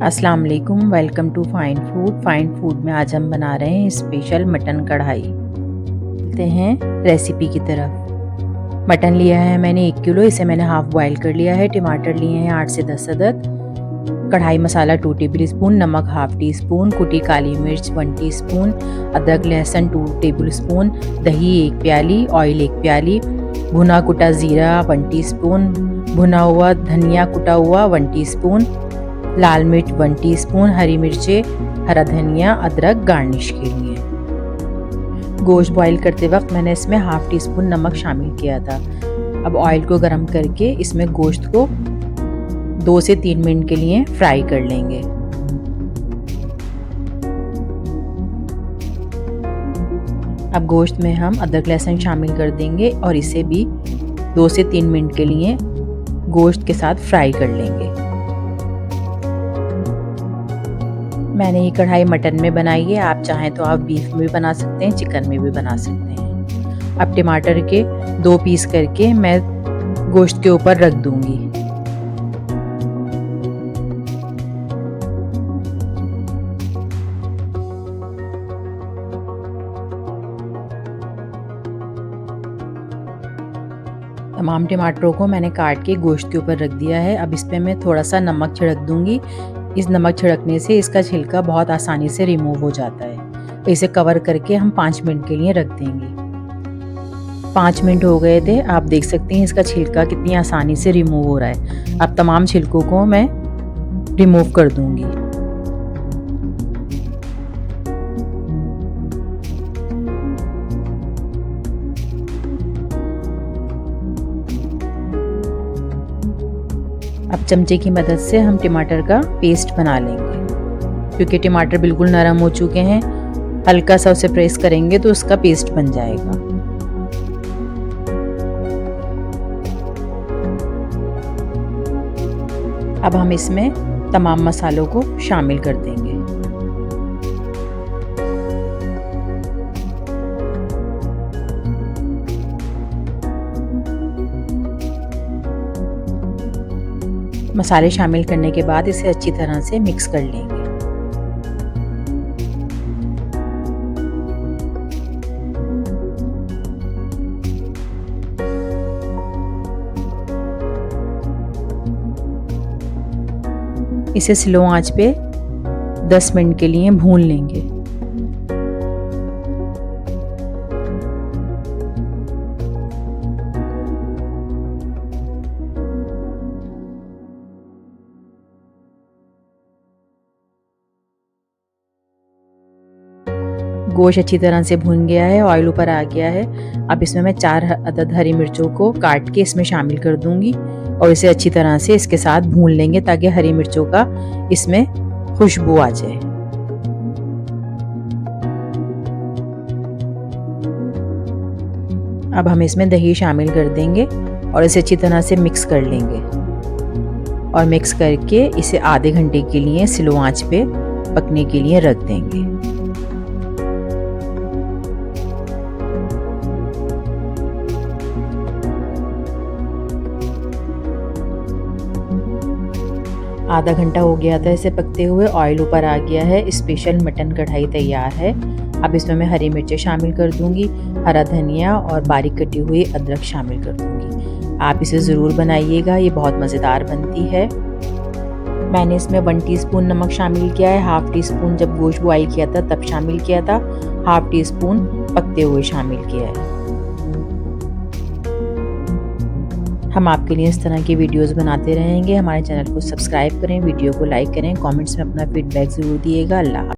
अस्सलाम वालेकुम, welcome to fine food. Fine food में आज हम बना रहे हैं स्पेशल मटन कढ़ाई। चलते हैं रेसिपी की तरफ। मटन लिया है मैंने 1 किलो, इसे मैंने हाफ बॉयल कर लिया है। टमाटर लिए हैं 8 से 10 अदद। कढ़ाई मसाला 2 टेबल स्पून, नमक हाफ टी स्पून, कुटी काली मिर्च 1 टीस्पून, अदरक लहसुन 2 टेबल स्पून, दही 1 प्याली, ऑयल 1 प्याली, भुना कुटा ज़ीरा 1 टीस्पून, भुना हुआ धनिया कुटा हुआ 1 टीस्पून, लाल मिर्च 1 टीस्पून, हरी मिर्चें, हरा धनिया, अदरक गार्निश के लिए। गोश्त बॉईल करते वक्त मैंने इसमें हाफ टी स्पून नमक शामिल किया था। अब ऑयल को गर्म करके इसमें गोश्त को 2 से 3 मिनट के लिए फ्राई कर लेंगे। अब गोश्त में हम अदरक लहसुन शामिल कर देंगे और इसे भी 2 से 3 मिनट के लिए गोश्त के साथ फ्राई कर लेंगे। मैंने ये कढ़ाई मटन में बनाई है, आप चाहें तो आप बीफ में भी बना सकते हैं, चिकन में भी बना सकते हैं। अब टमाटर के 2 पीस करके मैं गोश्त के ऊपर रख दूंगी। तमाम टमाटरों को मैंने काट के गोश्त के ऊपर रख दिया है। अब इस पे मैं थोड़ा सा नमक छिड़क दूंगी। इस नमक छिड़कने से इसका छिलका बहुत आसानी से रिमूव हो जाता है। इसे कवर करके हम 5 मिनट के लिए रख देंगे। 5 मिनट हो गए थे, आप देख सकते हैं इसका छिलका कितनी आसानी से रिमूव हो रहा है। अब तमाम छिलकों को मैं रिमूव कर दूंगी। अब चमचे की मदद से हम टमाटर का पेस्ट बना लेंगे। क्योंकि टमाटर बिल्कुल नरम हो चुके हैं, हल्का सा उसे प्रेस करेंगे तो उसका पेस्ट बन जाएगा। अब हम इसमें तमाम मसालों को शामिल कर देंगे। मसाले शामिल करने के बाद इसे अच्छी तरह से मिक्स कर लेंगे। इसे स्लो आंच पे 10 मिनट के लिए भून लेंगे। गोश्त अच्छी तरह से भुन गया है, ऑयल ऊपर आ गया है। अब इसमें मैं 4 अदद हरी मिर्चों को काट के इसमें शामिल कर दूंगी और इसे अच्छी तरह से इसके साथ भून लेंगे ताकि हरी मिर्चों का इसमें खुशबू आ जाए। अब हम इसमें दही शामिल कर देंगे और इसे अच्छी तरह से मिक्स कर लेंगे और मिक्स करके इसे आधे घंटे के लिए स्लो आंच पे पकने के लिए रख देंगे। आधा घंटा हो गया था इसे पकते हुए, ऑयल ऊपर आ गया है। स्पेशल मटन कढ़ाई तैयार है। अब इसमें मैं हरी मिर्चें शामिल कर दूंगी, हरा धनिया और बारीक कटी हुई अदरक शामिल कर दूंगी। आप इसे ज़रूर बनाइएगा, ये बहुत मज़ेदार बनती है। मैंने इसमें 1 टीस्पून नमक शामिल किया है, हाफ टी स्पून जब गोश्त बॉईल किया था तब शामिल किया था, हाफ टी स्पून पकते हुए शामिल किया है। हम आपके लिए इस तरह की वीडियोस बनाते रहेंगे। हमारे चैनल को सब्सक्राइब करें, वीडियो को लाइक करें, कमेंट्स में अपना फीडबैक ज़रूर दिएगा। अल्लाह।